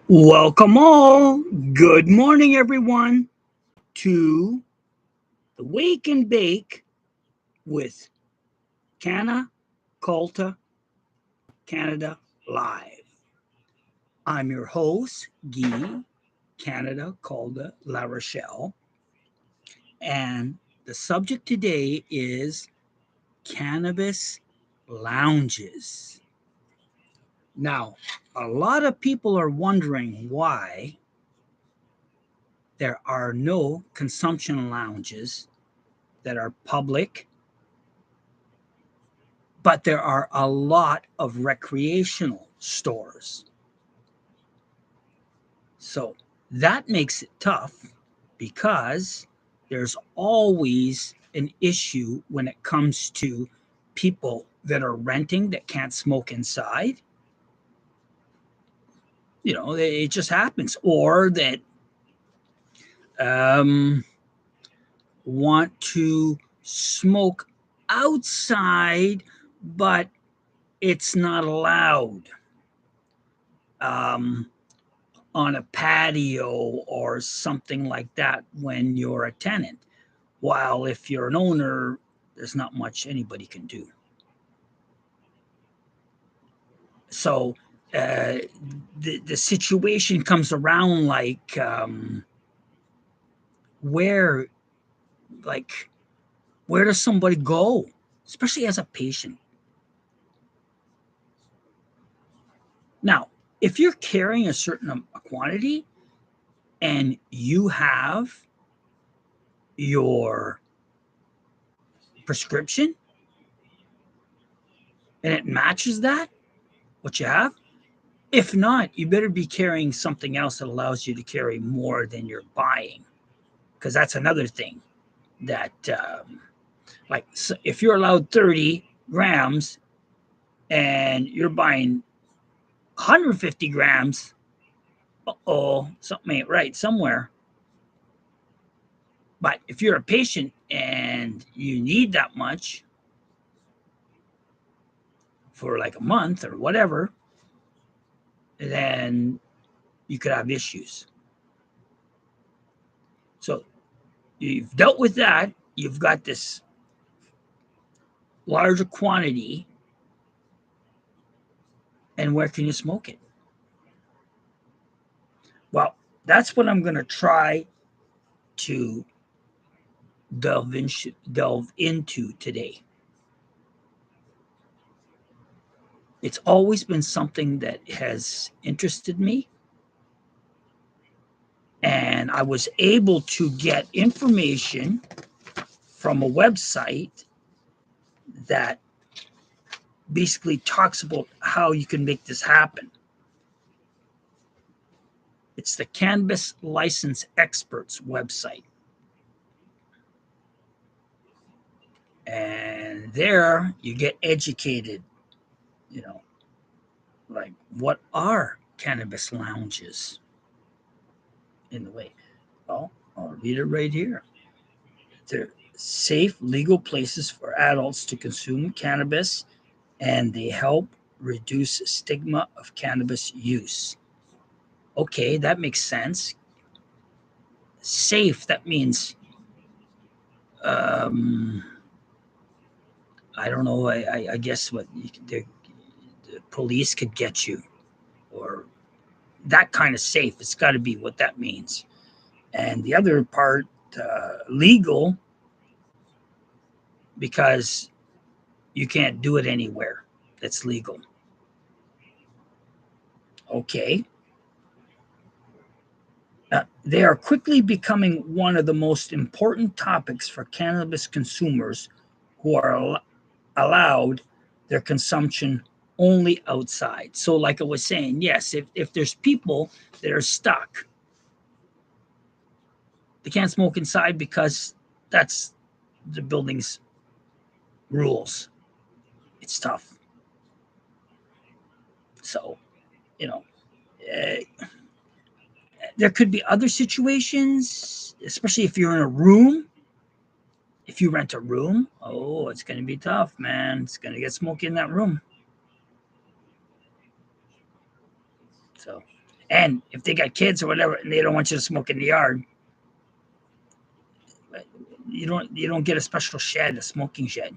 Welcome all. Good morning, everyone, to the Wake and Bake with Canna Culta Canada Live. I'm your host, Guy Canada Culta La Rochelle, and the subject today is cannabis lounges. Now, a lot of people are wondering why there are no consumption lounges that are public, but there are a lot of recreational stores. So that makes it tough because there's always an issue when it comes to people that are renting that can't smoke inside. It just happens, or that um, want to smoke outside, but it's not allowed um, on a patio or something like that when you're a tenant. While if you're an owner, there's not much anybody can do. So the situation comes around like where like where does somebody go, especially as a patient? Now, if you're carrying a certain quantity and you have your prescription and it matches that, what you have, if not, you better be carrying something else that allows you to carry more than you're buying, because that's another thing that, so if you're allowed 30 grams and you're buying 150 grams, oh, something ain't right somewhere. But if you're a patient and you need that much for like a month or whatever, then you could have issues. So you've dealt with that. You've got this larger quantity, and where can you smoke it? Well, that's what I'm going to try to delve into today. It's always been something that has interested me, and I was able to get information from a website that basically talks about how you can make this happen. It's the Cannabis License Experts website. And there you get educated, you know, like what are cannabis lounges in the way? Well, I'll read it right here. They're safe, legal places for adults to consume cannabis, and they help reduce stigma of cannabis use. Okay, that makes sense. Safe, that means um, I don't know. I guess what the police could get you, or that kind of safe. It's got to be what that means. And the other part, legal, because you can't do it anywhere that's legal. Okay. They are quickly becoming one of the most important topics for cannabis consumers who are allowed their consumption only outside. So, like I was saying, yes, if there's people that are stuck, they can't smoke inside because that's the building's rules. It's tough. So, you know, uh, there could be other situations, especially if you're in a room. If you rent a room, oh, it's going to be tough, man. It's going to get smoky in that room. So And if they got kids or whatever, and they don't want you to smoke in the yard, you don't get a special shed, a smoking shed.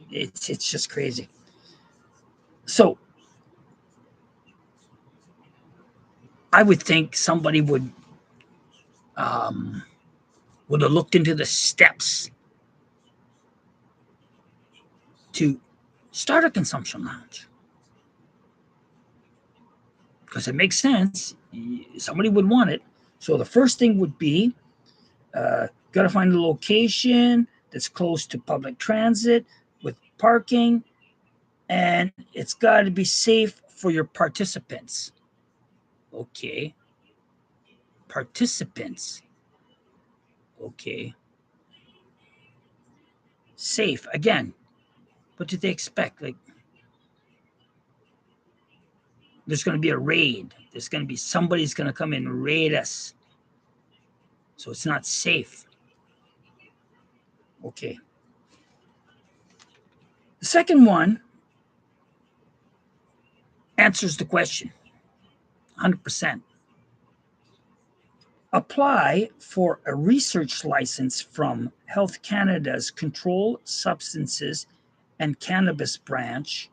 It's just crazy. So I would think somebody would have looked into the steps to start a consumption lounge, because it makes sense. Somebody would want it. So the first thing would be, got to find a location that's close to public transit with parking, and it's got to be safe for your participants. Okay. Participants. Okay. Safe. Again, what did they expect? Like, there's going to be a raid. There's going to be somebody's going to come and raid us. So it's not safe. Okay. The second one answers the question 100%. Apply for a research license from Health Canada's Controlled Substances and Cannabis branch.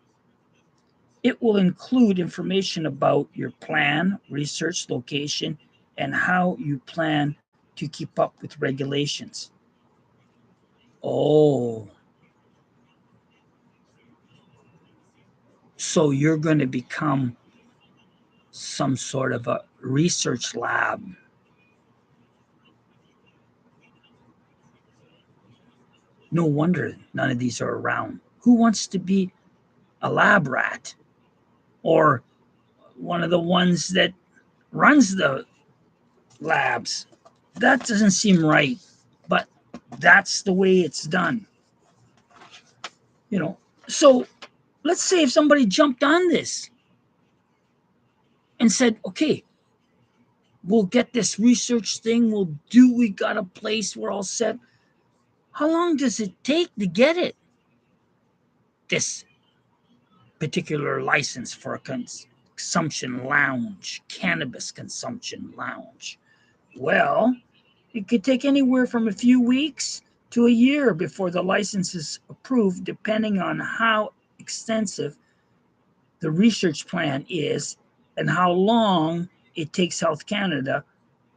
It will include information about your plan, research location, and how you plan to keep up with regulations. Oh, so you're going to become some sort of a research lab. No wonder none of these are around. Who wants to be a lab rat or one of the ones that runs the labs? That doesn't seem right, but that's the way it's done. You know, so let's say if somebody jumped on this and said, okay, we'll get this research thing, we got a place, we're all set. How long does it take to get it? This particular license for a consumption lounge, cannabis consumption lounge. Well, it could take anywhere from a few weeks to a year before the license is approved, depending on how extensive the research plan is and how long it takes Health Canada,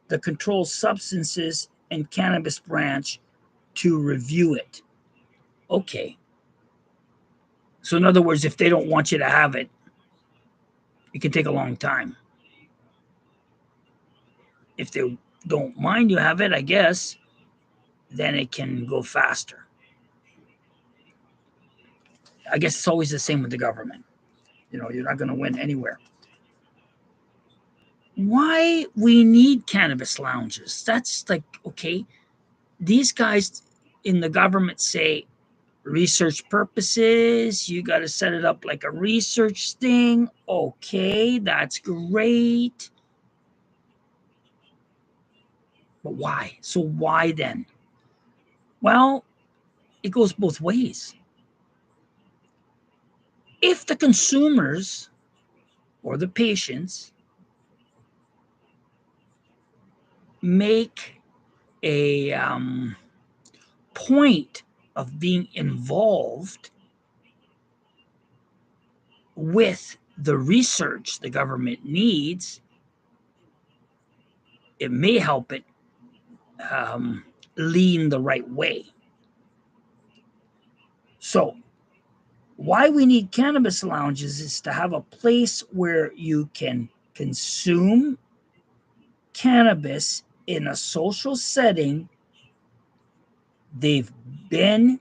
the Controlled Substances and Cannabis branch, to review it. Okay. So, in other words, if they don't want you to have it, it can take a long time. If they don't mind you have it, I guess, then it can go faster. I guess it's always the same with the government. You're not going to win anywhere. Why we need cannabis lounges? That's like, okay, these guys in the government say research purposes, you got to set it up like a research thing. Okay, that's great. But why? So why then? Well, it goes both ways. If the consumers or the patients make a point of being involved with the research the government needs, it may help it lean the right way. So, why we need cannabis lounges is to have a place where you can consume cannabis in a social setting. They've been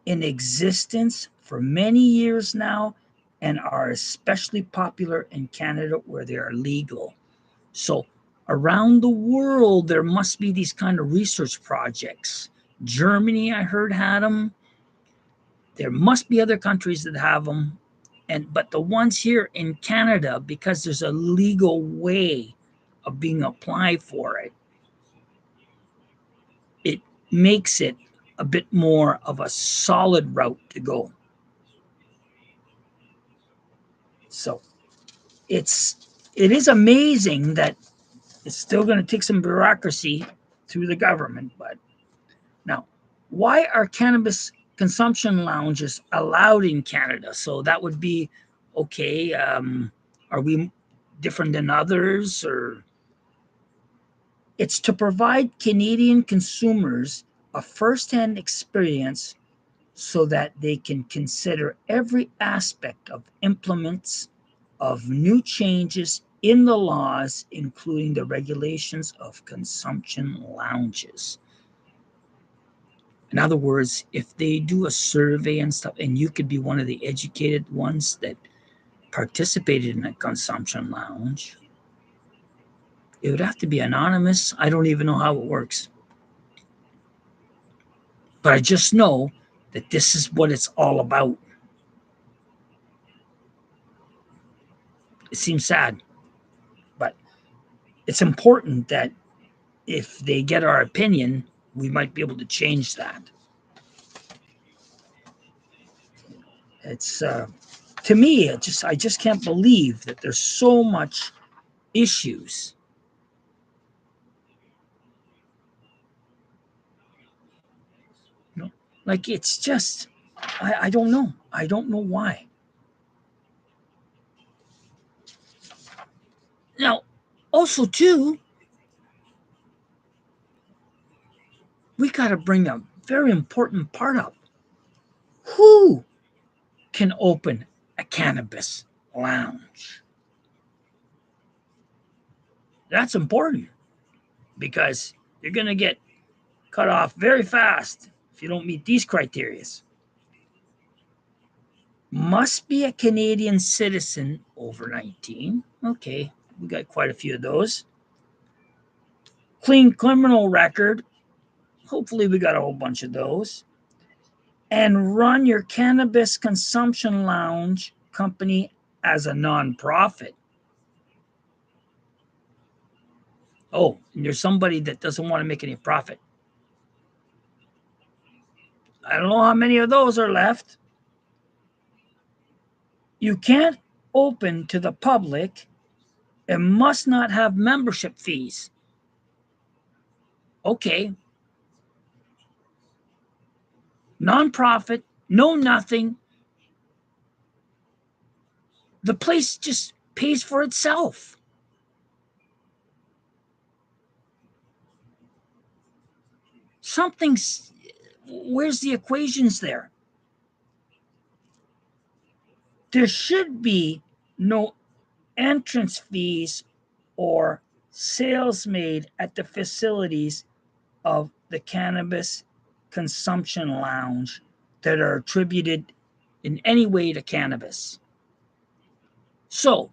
in existence for many years now and are especially popular in Canada where they are legal. So around the world, there must be these kind of research projects. Germany, I heard, had them. There must be other countries that have them. But the ones here in Canada, because there's a legal way of being applied for it, it makes it a bit more of a solid route to go. So it is amazing that it's still going to take some bureaucracy through the government. But now, why are cannabis consumption lounges allowed in Canada? So that would be okay. Are we different than others, or it's to provide Canadian consumers a first-hand experience so that they can consider every aspect of implements of new changes in the laws, including the regulations of consumption lounges. In other words, if they do a survey and stuff, and you could be one of the educated ones that participated in a consumption lounge, it would have to be anonymous. I don't even know how it works. But I just know that this is what it's all about. It seems sad, but it's important that if they get our opinion, we might be able to change that. It's to me, I just can't believe that there's so much issues. You know, like it's just, I don't know. I don't know why. Now, also too, we got to bring a very important part up. Who can open a cannabis lounge? That's important because you're going to get cut off very fast if you don't meet these criteria. Must be a Canadian citizen over 19. Okay, we got quite a few of those. Clean criminal record. Hopefully, we got a whole bunch of those. And run your cannabis consumption lounge company as a nonprofit. Oh, and you're somebody that doesn't want to make any profit. I don't know how many of those are left. You can't open to the public and must not have membership fees. Okay. Nonprofit, no nothing. The place just pays for itself. Something's, where's the equations there? There should be no entrance fees or sales made at the facilities of the cannabis consumption lounge that are attributed in any way to cannabis. So,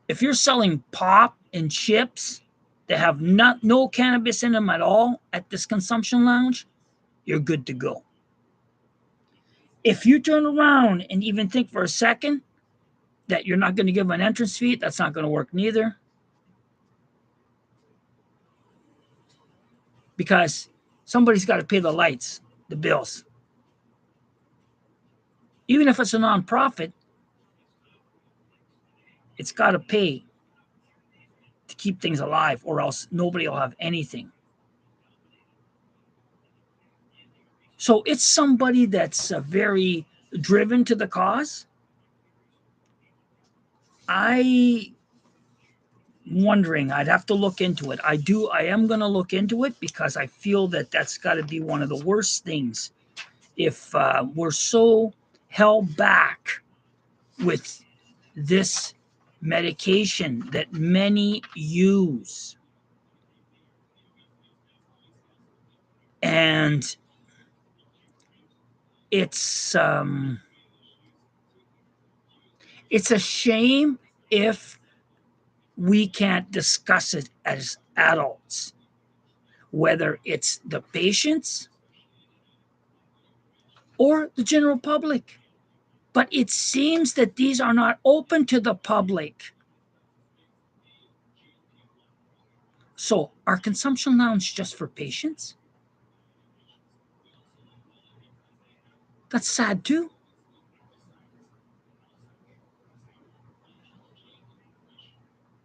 if you're selling pop and chips that have no cannabis in them at all at this consumption lounge, you're good to go. If you turn around and even think for a second that you're not going to give an entrance fee, that's not going to work neither. Because somebody's got to pay the lights, the bills. Even if it's a nonprofit, it's got to pay to keep things alive, or else nobody will have anything. So it's somebody that's very driven to the cause. I wondering, I'd have to look into it. I am going to look into it because I feel that that's got to be one of the worst things if we're so held back with this medication that many use. And it's a shame if we can't discuss it as adults, whether it's the patients or the general public. But it seems that these are not open to the public. So, are consumption lounges just for patients? That's sad too.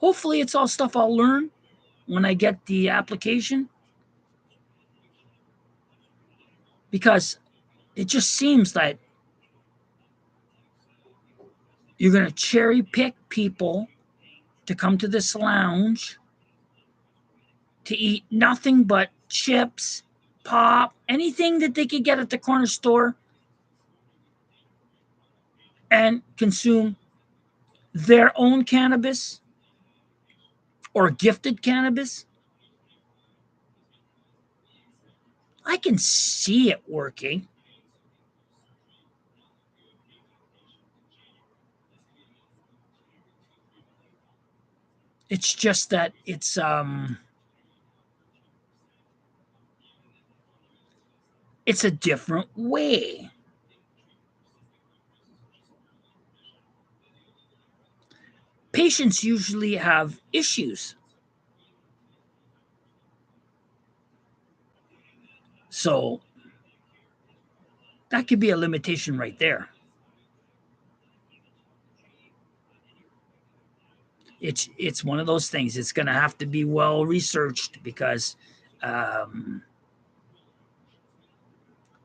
Hopefully it's all stuff I'll learn when I get the application, because it just seems that you're going to cherry pick people to come to this lounge to eat nothing but chips, pop, anything that they could get at the corner store, and consume their own cannabis or gifted cannabis. I can see it working. It's just that it's a different way. Patients usually have issues. So that could be a limitation right there. It's one of those things. It's going to have to be well researched, because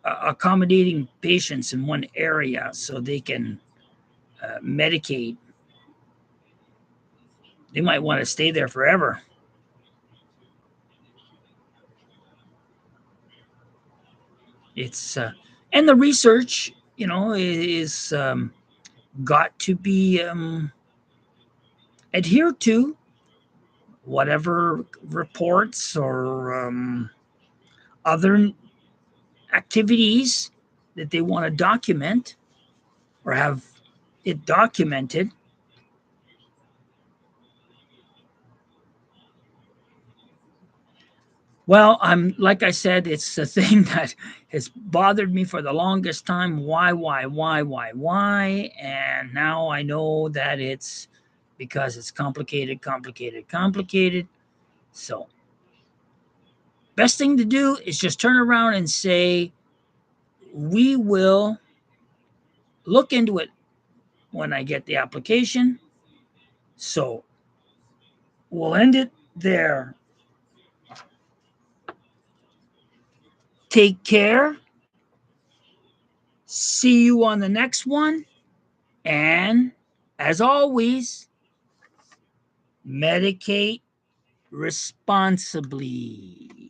accommodating patients in one area so they can medicate, they might want to stay there forever. It's and the research, is got to be adhered to. Whatever reports or other activities that they want to document or have it documented. Well, I'm like I said, it's a thing that has bothered me for the longest time. Why? And now I know that it's because it's complicated. So, best thing to do is just turn around and say, we will look into it when I get the application. So, we'll end it there. Take care. See you on the next one. And as always, medicate responsibly.